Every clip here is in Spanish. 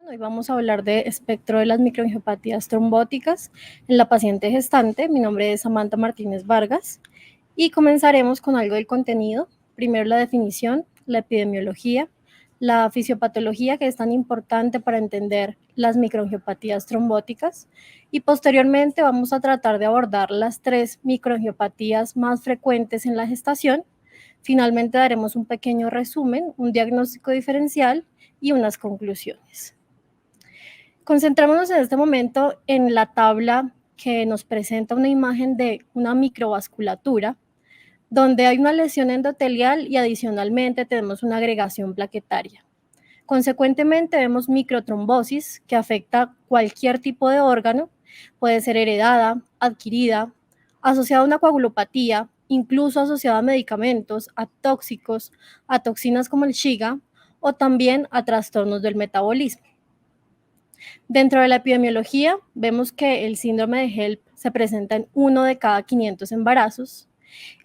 Hoy vamos a hablar de espectro de las microangiopatías trombóticas en la paciente gestante. Mi nombre es Samantha Martínez Vargas y comenzaremos con algo del contenido. Primero la definición, la epidemiología, la fisiopatología, que es tan importante para entender las microangiopatías trombóticas, y posteriormente vamos a tratar de abordar las tres microangiopatías más frecuentes en la gestación. Finalmente daremos un pequeño resumen, un diagnóstico diferencial y unas conclusiones. Concentrémonos en este momento en la tabla que nos presenta una imagen de una microvasculatura, donde hay una lesión endotelial y adicionalmente tenemos una agregación plaquetaria. Consecuentemente vemos microtrombosis que afecta cualquier tipo de órgano, puede ser heredada, adquirida, asociada a una coagulopatía, incluso asociada a medicamentos, a tóxicos, a toxinas como el Shiga o también a trastornos del metabolismo. Dentro de la epidemiología, vemos que el síndrome de HELP se presenta en 1 de cada 500 embarazos,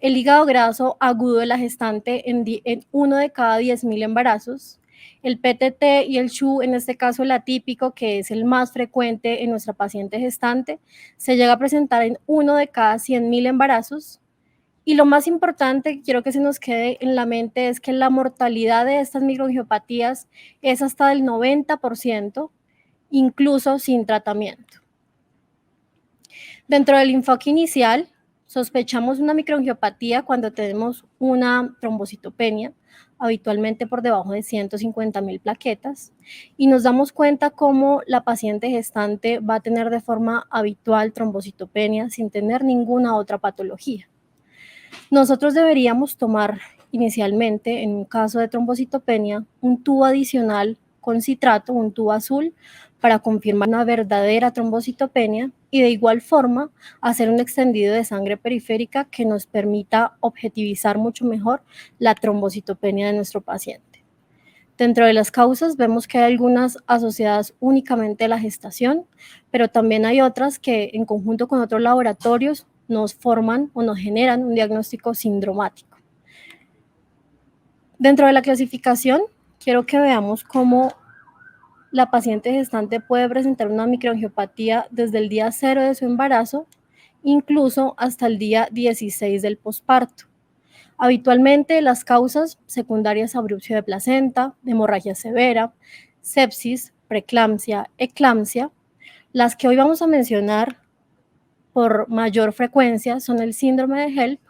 el hígado graso agudo de la gestante en 1 de cada 10.000 embarazos, el PTT y el SHU, en este caso el atípico, que es el más frecuente en nuestra paciente gestante, se llega a presentar en 1 de cada 100.000 embarazos. Y lo más importante, quiero que se nos quede en la mente, es que la mortalidad de estas microangiopatías es hasta del 90%, incluso sin tratamiento. Dentro del enfoque inicial, sospechamos una microangiopatía cuando tenemos una trombocitopenia, habitualmente por debajo de 150.000 plaquetas, y nos damos cuenta cómo la paciente gestante va a tener de forma habitual trombocitopenia sin tener ninguna otra patología. Nosotros deberíamos tomar inicialmente, en un caso de trombocitopenia, un tubo adicional con citrato, un tubo azul, para confirmar una verdadera trombocitopenia y de igual forma hacer un extendido de sangre periférica que nos permita objetivizar mucho mejor la trombocitopenia de nuestro paciente. Dentro de las causas vemos que hay algunas asociadas únicamente a la gestación, pero también hay otras que en conjunto con otros laboratorios nos forman o nos generan un diagnóstico sindromático. Dentro de la clasificación, quiero que veamos cómo la paciente gestante puede presentar una microangiopatía desde el día 0 de su embarazo, incluso hasta el día 16 del posparto. Habitualmente las causas secundarias a abrupción de placenta, hemorragia severa, sepsis, preeclampsia, eclampsia. Las que hoy vamos a mencionar por mayor frecuencia son el síndrome de HELP,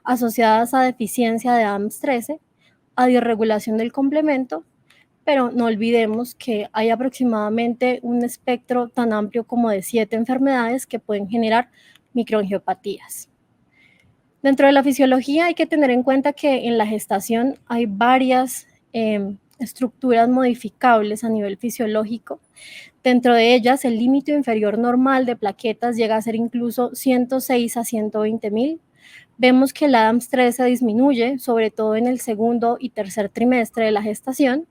asociadas a deficiencia de ADAMTS13, a disregulación del complemento, pero no olvidemos que hay aproximadamente un espectro tan amplio como de 7 enfermedades que pueden generar microangiopatías. Dentro de la fisiología hay que tener en cuenta que en la gestación hay varias estructuras modificables a nivel fisiológico. Dentro de ellas, el límite inferior normal de plaquetas llega a ser incluso 106 a 120.000. Vemos que el ADAMTS13 se disminuye, sobre todo en el segundo y tercer trimestre de la gestación,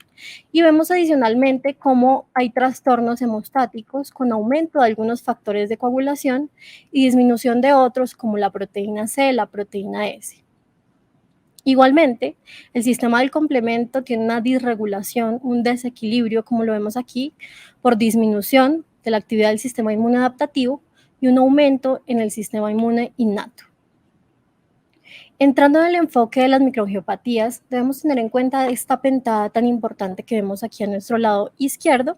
y vemos adicionalmente cómo hay trastornos hemostáticos con aumento de algunos factores de coagulación y disminución de otros como la proteína C, la proteína S. Igualmente, el sistema del complemento tiene una disregulación, un desequilibrio, como lo vemos aquí, por disminución de la actividad del sistema inmune adaptativo y un aumento en el sistema inmune innato. Entrando en el enfoque de las microangiopatías, debemos tener en cuenta esta pentada tan importante que vemos aquí a nuestro lado izquierdo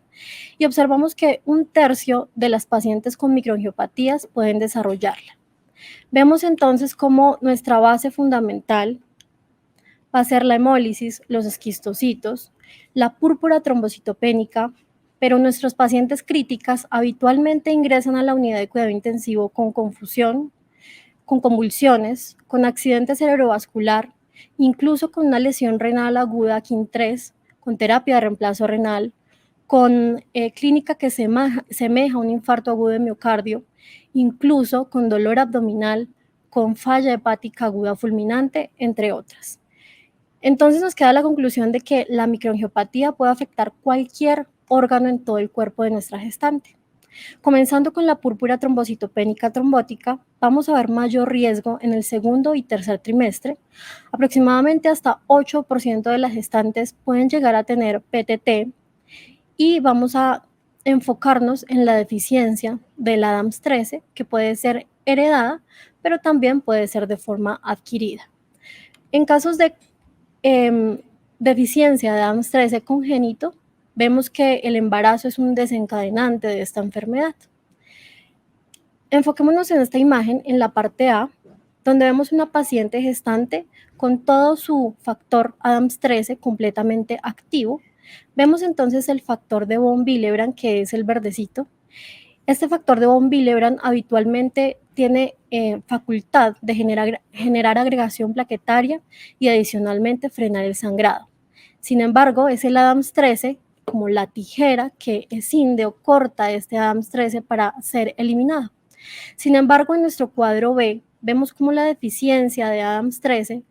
y observamos que 1/3 de las pacientes con microangiopatías pueden desarrollarla. Vemos entonces cómo nuestra base fundamental va a ser la hemólisis, los esquistocitos, la púrpura trombocitopénica, pero nuestros pacientes críticas habitualmente ingresan a la unidad de cuidado intensivo con confusión, con convulsiones, con accidente cerebrovascular, incluso con una lesión renal aguda KIN3, con terapia de reemplazo renal, con clínica que semeja a un infarto agudo de miocardio, incluso con dolor abdominal, con falla hepática aguda fulminante, entre otras. Entonces nos queda la conclusión de que la microangiopatía puede afectar cualquier órgano en todo el cuerpo de nuestra gestante. Comenzando con la púrpura trombocitopénica trombótica, vamos a ver mayor riesgo en el segundo y tercer trimestre. Aproximadamente hasta 8% de las gestantes pueden llegar a tener PTT y vamos a enfocarnos en la deficiencia del ADAMS13, que puede ser heredada, pero también puede ser de forma adquirida. En casos de deficiencia de ADAMS13 congénito, vemos que el embarazo es un desencadenante de esta enfermedad. Enfoquémonos en esta imagen en la parte A, donde vemos una paciente gestante con todo su factor ADAMS13 completamente activo. Vemos entonces el factor de von Willebrand, que es el verdecito. Este factor de von Willebrand habitualmente tiene facultad de generar agregación plaquetaria y adicionalmente frenar el sangrado. Sin embargo, es el ADAMS13 como la tijera que escinde o corta este ADAMS13 para ser eliminado. Sin embargo, en nuestro cuadro B, vemos cómo la deficiencia de ADAMS13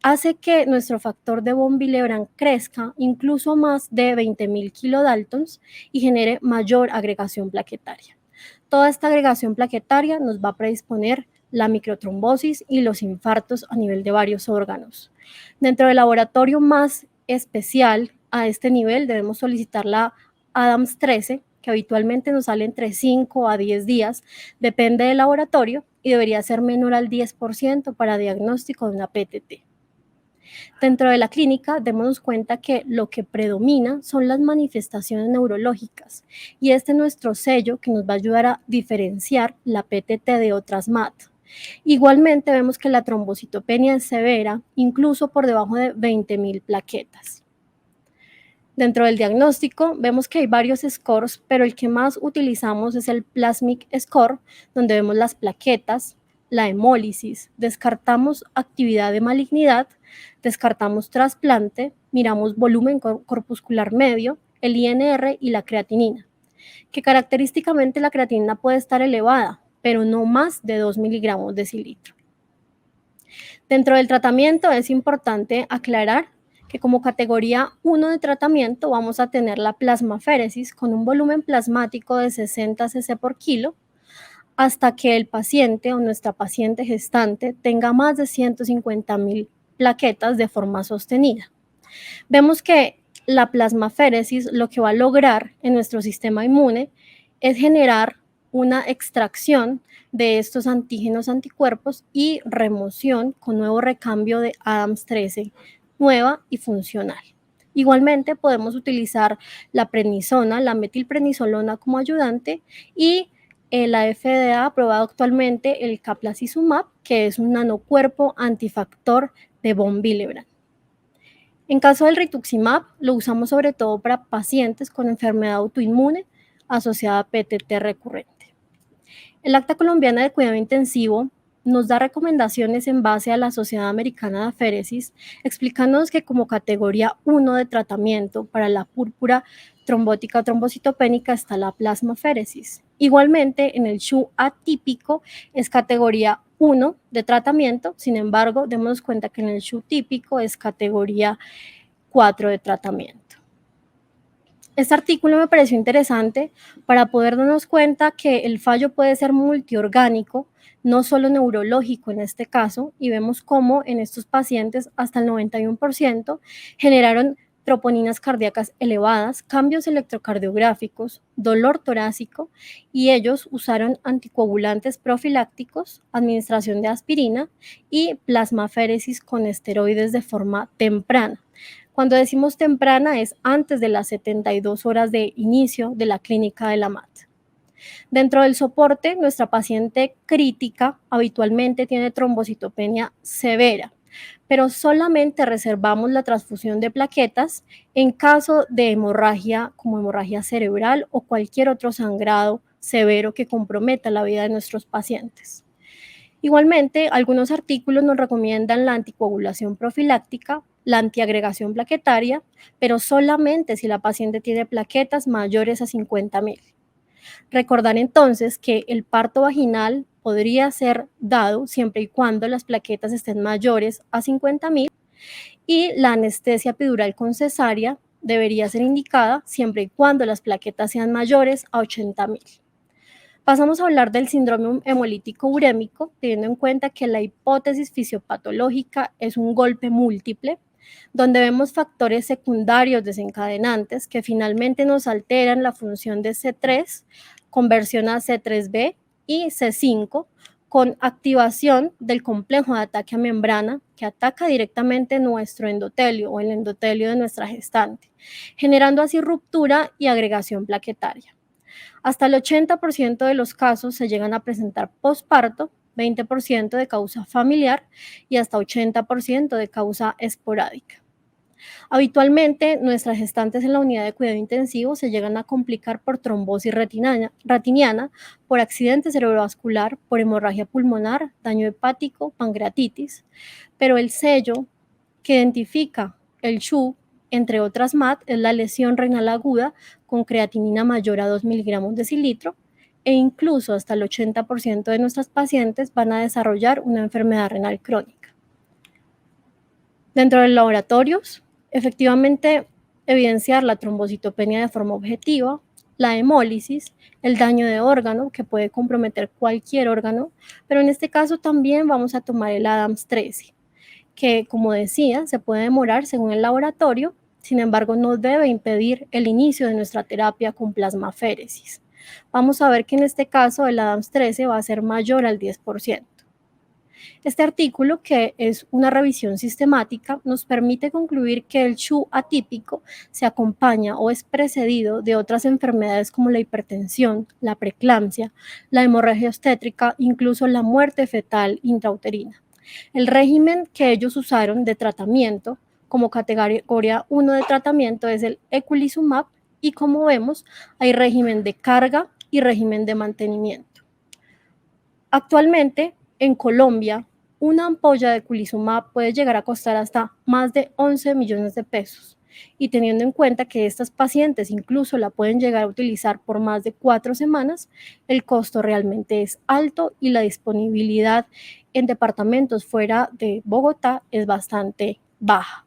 hace que nuestro factor de von Willebrand crezca incluso más de 20.000 kilodaltons y genere mayor agregación plaquetaria. Toda esta agregación plaquetaria nos va a predisponer la microtrombosis y los infartos a nivel de varios órganos. Dentro del laboratorio más especial a este nivel debemos solicitar la ADAMS13, que habitualmente nos sale entre 5 a 10 días, depende del laboratorio, y debería ser menor al 10% para diagnóstico de una PTT. Dentro de la clínica, démonos cuenta que lo que predomina son las manifestaciones neurológicas, y este es nuestro sello que nos va a ayudar a diferenciar la PTT de otras MAT. Igualmente vemos que la trombocitopenia es severa, incluso por debajo de 20.000 plaquetas. Dentro del diagnóstico vemos que hay varios scores, pero el que más utilizamos es el Plasmic Score, donde vemos las plaquetas, la hemólisis, descartamos actividad de malignidad, descartamos trasplante, miramos volumen corpuscular medio, el INR y la creatinina, que característicamente la creatinina puede estar elevada, pero no más de 2 miligramos decilitro. Dentro del tratamiento es importante aclarar que como categoría 1 de tratamiento vamos a tener la plasmaféresis con un volumen plasmático de 60 cc por kilo hasta que el paciente o nuestra paciente gestante tenga más de 150.000 plaquetas de forma sostenida. Vemos que la plasmaféresis lo que va a lograr en nuestro sistema inmune es generar una extracción de estos antígenos anticuerpos y remoción con nuevo recambio de ADAMS13 nueva y funcional. Igualmente podemos utilizar la prednisona, la metilprednisolona como ayudante y la FDA ha aprobado actualmente el Caplacizumab, que es un nanocuerpo antifactor de von Willebrand. En caso del rituximab, lo usamos sobre todo para pacientes con enfermedad autoinmune asociada a PTT recurrente. El Acta Colombiana de Cuidado Intensivo nos da recomendaciones en base a la Sociedad Americana de Aféresis, explicándonos que como categoría 1 de tratamiento para la púrpura trombótica o trombocitopénica está la plasmaféresis. Igualmente, en el SHU atípico es categoría 1 de tratamiento, sin embargo, démonos cuenta que en el SHU típico es categoría 4 de tratamiento. Este artículo me pareció interesante para poder darnos cuenta que el fallo puede ser multiorgánico, no solo neurológico en este caso, y vemos cómo en estos pacientes hasta el 91% generaron troponinas cardíacas elevadas, cambios electrocardiográficos, dolor torácico, y ellos usaron anticoagulantes profilácticos, administración de aspirina y plasmaféresis con esteroides de forma temprana. Cuando decimos temprana es antes de las 72 horas de inicio de la clínica de la MAT. Dentro del soporte, nuestra paciente crítica habitualmente tiene trombocitopenia severa, pero solamente reservamos la transfusión de plaquetas en caso de hemorragia como hemorragia cerebral o cualquier otro sangrado severo que comprometa la vida de nuestros pacientes. Igualmente, algunos artículos nos recomiendan la anticoagulación profiláctica, la antiagregación plaquetaria, pero solamente si la paciente tiene plaquetas mayores a 50.000. Recordar entonces que el parto vaginal podría ser dado siempre y cuando las plaquetas estén mayores a 50.000 y la anestesia epidural con cesárea debería ser indicada siempre y cuando las plaquetas sean mayores a 80.000. Pasamos a hablar del síndrome hemolítico urémico, teniendo en cuenta que la hipótesis fisiopatológica es un golpe múltiple. donde vemos factores secundarios desencadenantes que finalmente nos alteran la función de C3, conversión a C3b y C5, con activación del complejo de ataque a membrana que ataca directamente nuestro endotelio o el endotelio de nuestra gestante, generando así ruptura y agregación plaquetaria. Hasta el 80% de los casos se llegan a presentar posparto, 20% de causa familiar y hasta 80% de causa esporádica. Habitualmente, nuestras gestantes en la unidad de cuidado intensivo se llegan a complicar por trombosis retiniana, por accidente cerebrovascular, por hemorragia pulmonar, daño hepático, pancreatitis, pero el sello que identifica el CHU, entre otras MAT, es la lesión renal aguda con creatinina mayor a 2 miligramos decilitro, e incluso hasta el 80% de nuestras pacientes van a desarrollar una enfermedad renal crónica. Dentro de los laboratorios, efectivamente, evidenciar la trombocitopenia de forma objetiva, la hemólisis, el daño de órgano, que puede comprometer cualquier órgano, pero en este caso también vamos a tomar el Adams 13, que, como decía, se puede demorar según el laboratorio, sin embargo, no debe impedir el inicio de nuestra terapia con plasmaféresis. Vamos a ver que en este caso el Adams 13 va a ser mayor al 10%. Este artículo, que es una revisión sistemática, nos permite concluir que el CHU atípico se acompaña o es precedido de otras enfermedades como la hipertensión, la preeclampsia, la hemorragia obstétrica, incluso la muerte fetal intrauterina. El régimen que ellos usaron de tratamiento como categoría 1 de tratamiento es el eculizumab y, como vemos, hay régimen de carga y régimen de mantenimiento. Actualmente, en Colombia, una ampolla de eculizumab puede llegar a costar hasta más de 11 millones de pesos. Y teniendo en cuenta que estas pacientes incluso la pueden llegar a utilizar por más de 4 semanas, el costo realmente es alto y la disponibilidad en departamentos fuera de Bogotá es bastante baja.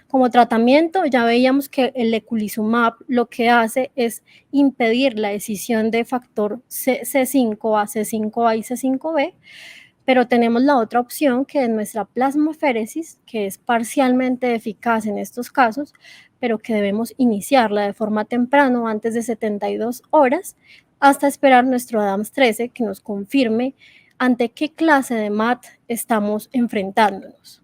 Como tratamiento, ya veíamos que el eculizumab lo que hace es impedir la escisión de factor C5A, C5A y C5B, pero tenemos la otra opción, que es nuestra plasmaféresis, que es parcialmente eficaz en estos casos, pero que debemos iniciarla de forma temprana, antes de 72 horas, hasta esperar nuestro Adams 13 que nos confirme ante qué clase de MAT estamos enfrentándonos.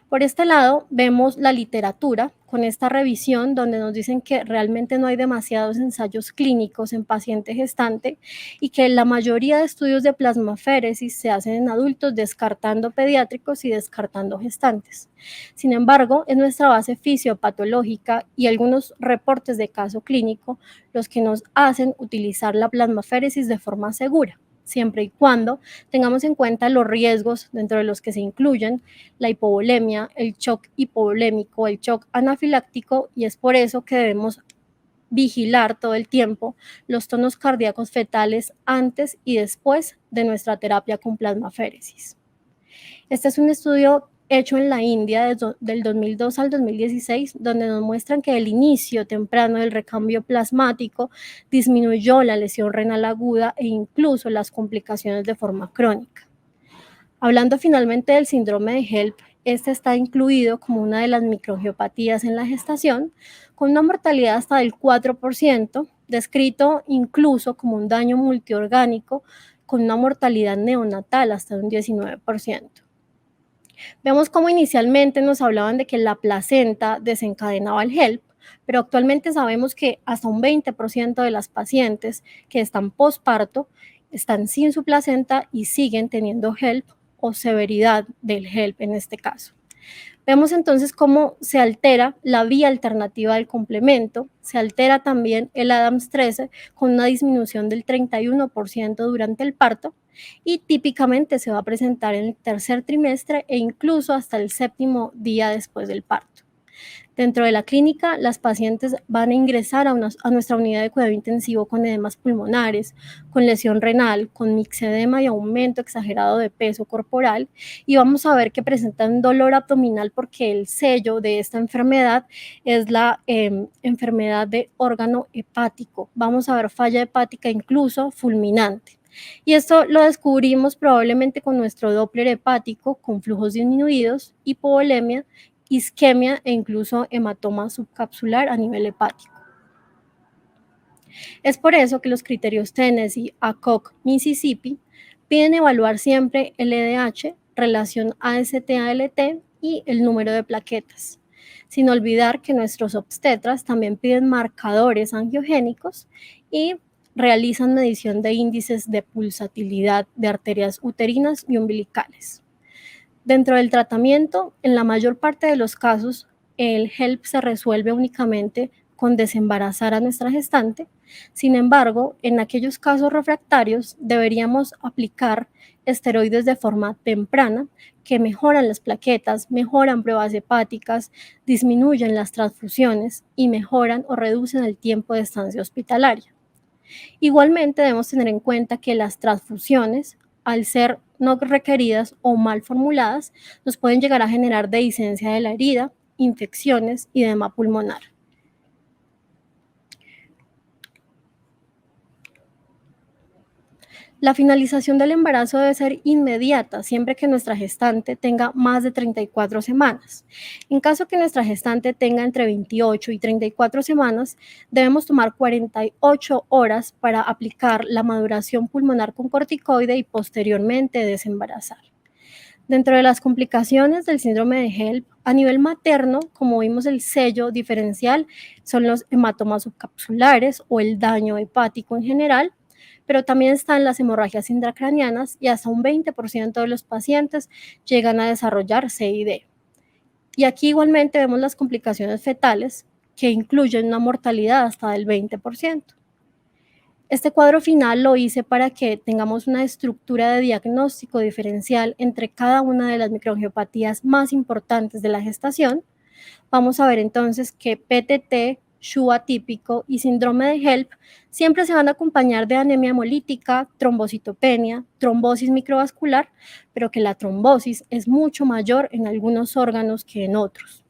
Por este lado, vemos la literatura con esta revisión donde nos dicen que realmente no hay demasiados ensayos clínicos en paciente gestante y que la mayoría de estudios de plasmaféresis se hacen en adultos, descartando pediátricos y descartando gestantes. Sin embargo, es nuestra base fisiopatológica y algunos reportes de caso clínico los que nos hacen utilizar la plasmaféresis de forma segura, siempre y cuando tengamos en cuenta los riesgos, dentro de los que se incluyen la hipovolemia, el shock hipovolémico, el shock anafiláctico, y es por eso que debemos vigilar todo el tiempo los tonos cardíacos fetales antes y después de nuestra terapia con plasmaféresis. Este es un estudio hecho en la India del 2002 al 2016, donde nos muestran que el inicio temprano del recambio plasmático disminuyó la lesión renal aguda e incluso las complicaciones de forma crónica. Hablando finalmente del síndrome de HELP, este está incluido como una de las microangiopatías en la gestación, con una mortalidad hasta del 4%, descrito incluso como un daño multiorgánico, con una mortalidad neonatal hasta un 19%. Vemos cómo inicialmente nos hablaban de que la placenta desencadenaba el HELP, pero actualmente sabemos que hasta un 20% de las pacientes que están posparto están sin su placenta y siguen teniendo HELP o severidad del HELP en este caso. Vemos entonces cómo se altera la vía alternativa del complemento, se altera también el Adams 13 con una disminución del 31% durante el parto y típicamente se va a presentar en el tercer trimestre e incluso hasta el 7º día después del parto. Dentro de la clínica, las pacientes van a ingresar a nuestra unidad de cuidado intensivo con edemas pulmonares, con lesión renal, con mixedema y aumento exagerado de peso corporal, y vamos a ver que presentan dolor abdominal porque el sello de esta enfermedad es la enfermedad de órgano hepático. Vamos a ver falla hepática incluso fulminante. Y esto lo descubrimos probablemente con nuestro Doppler hepático con flujos disminuidos, hipovolemia, isquemia e incluso hematoma subcapsular a nivel hepático. Es por eso que los criterios Tennessee, ACOG, Mississippi piden evaluar siempre el LDH, relación AST-ALT y el número de plaquetas, sin olvidar que nuestros obstetras también piden marcadores angiogénicos y realizan medición de índices de pulsatilidad de arterias uterinas y umbilicales. Dentro del tratamiento, en la mayor parte de los casos, el HELP se resuelve únicamente con desembarazar a nuestra gestante. Sin embargo, en aquellos casos refractarios deberíamos aplicar esteroides de forma temprana que mejoran las plaquetas, mejoran pruebas hepáticas, disminuyen las transfusiones y mejoran o reducen el tiempo de estancia hospitalaria. Igualmente debemos tener en cuenta que las transfusiones, al ser no requeridas o mal formuladas, nos pueden llegar a generar dehiscencia de la herida, infecciones y edema pulmonar. La finalización del embarazo debe ser inmediata, siempre que nuestra gestante tenga más de 34 semanas. En caso que nuestra gestante tenga entre 28 y 34 semanas, debemos tomar 48 horas para aplicar la maduración pulmonar con corticoide y posteriormente desembarazar. Dentro de las complicaciones del síndrome de HELP, a nivel materno, como vimos el sello diferencial, son los hematomas subcapsulares o el daño hepático en general, pero también están las hemorragias intracraneanas y hasta un 20% de los pacientes llegan a desarrollar CID. Y aquí igualmente vemos las complicaciones fetales, que incluyen una mortalidad hasta del 20%. Este cuadro final lo hice para que tengamos una estructura de diagnóstico diferencial entre cada una de las microangiopatías más importantes de la gestación. Vamos a ver entonces que PTT, SHU atípico y síndrome de HELP siempre se van a acompañar de anemia hemolítica, trombocitopenia, trombosis microvascular, pero que la trombosis es mucho mayor en algunos órganos que en otros.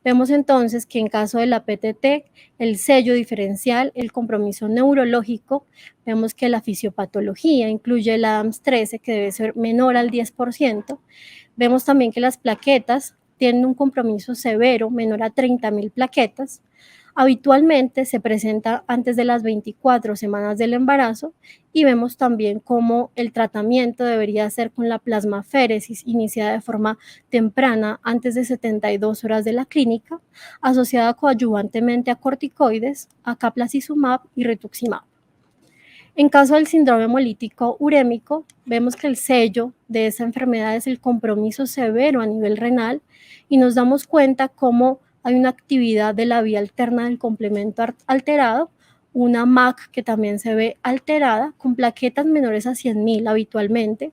Vemos entonces que en caso de la PTT, el sello diferencial, el compromiso neurológico, vemos que la fisiopatología incluye el ADAMS-13, que debe ser menor al 10%. Vemos también que las plaquetas tienen un compromiso severo, menor a 30.000 plaquetas. Habitualmente se presenta antes de las 24 semanas del embarazo y vemos también cómo el tratamiento debería ser con la plasmaféresis iniciada de forma temprana antes de 72 horas de la clínica, asociada coadyuvantemente a corticoides, a acamplacizumab y rituximab. En caso del síndrome hemolítico urémico, vemos que el sello de esa enfermedad es el compromiso severo a nivel renal y nos damos cuenta cómo hay una actividad de la vía alterna del complemento alterado, una MAC que también se ve alterada, con plaquetas menores a 100.000 habitualmente,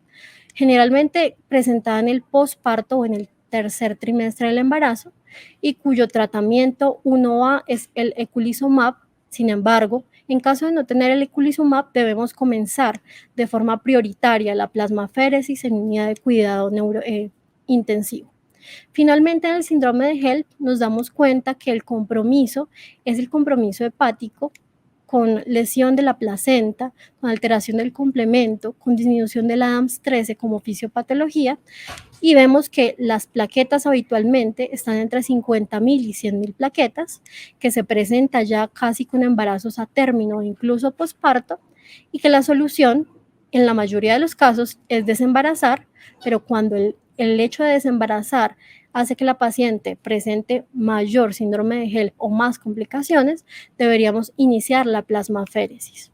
generalmente presentada en el posparto o en el tercer trimestre del embarazo, y cuyo tratamiento 1A es el eculizumab. Sin embargo, en caso de no tener el eculizumab, debemos comenzar de forma prioritaria la plasmaféresis en unidad de cuidado intensivo. Finalmente, en el síndrome de HELP nos damos cuenta que el compromiso es el compromiso hepático con lesión de la placenta, con alteración del complemento, con disminución del ADAMS-13 como fisiopatología, y vemos que las plaquetas habitualmente están entre 50.000 y 100.000 plaquetas, que se presenta ya casi con embarazos a término o incluso posparto, y que la solución en la mayoría de los casos es desembarazar, pero cuando el hecho de desembarazar hace que la paciente presente mayor síndrome de HELP o más complicaciones, deberíamos iniciar la plasmaféresis.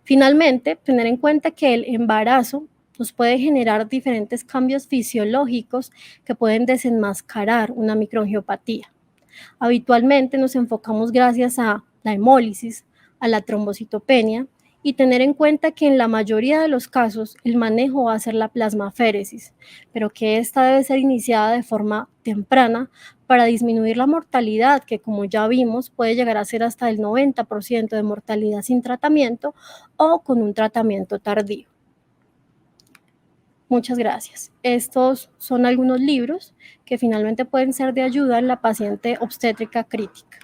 Finalmente, tener en cuenta que el embarazo nos puede generar diferentes cambios fisiológicos que pueden desenmascarar una microangiopatía. Habitualmente nos enfocamos gracias a la hemólisis, a la trombocitopenia y tener en cuenta que en la mayoría de los casos el manejo va a ser la plasmaféresis, pero que esta debe ser iniciada de forma temprana para disminuir la mortalidad, que como ya vimos puede llegar a ser hasta el 90% de mortalidad sin tratamiento o con un tratamiento tardío. Muchas gracias. Estos son algunos libros que finalmente pueden ser de ayuda en la paciente obstétrica crítica.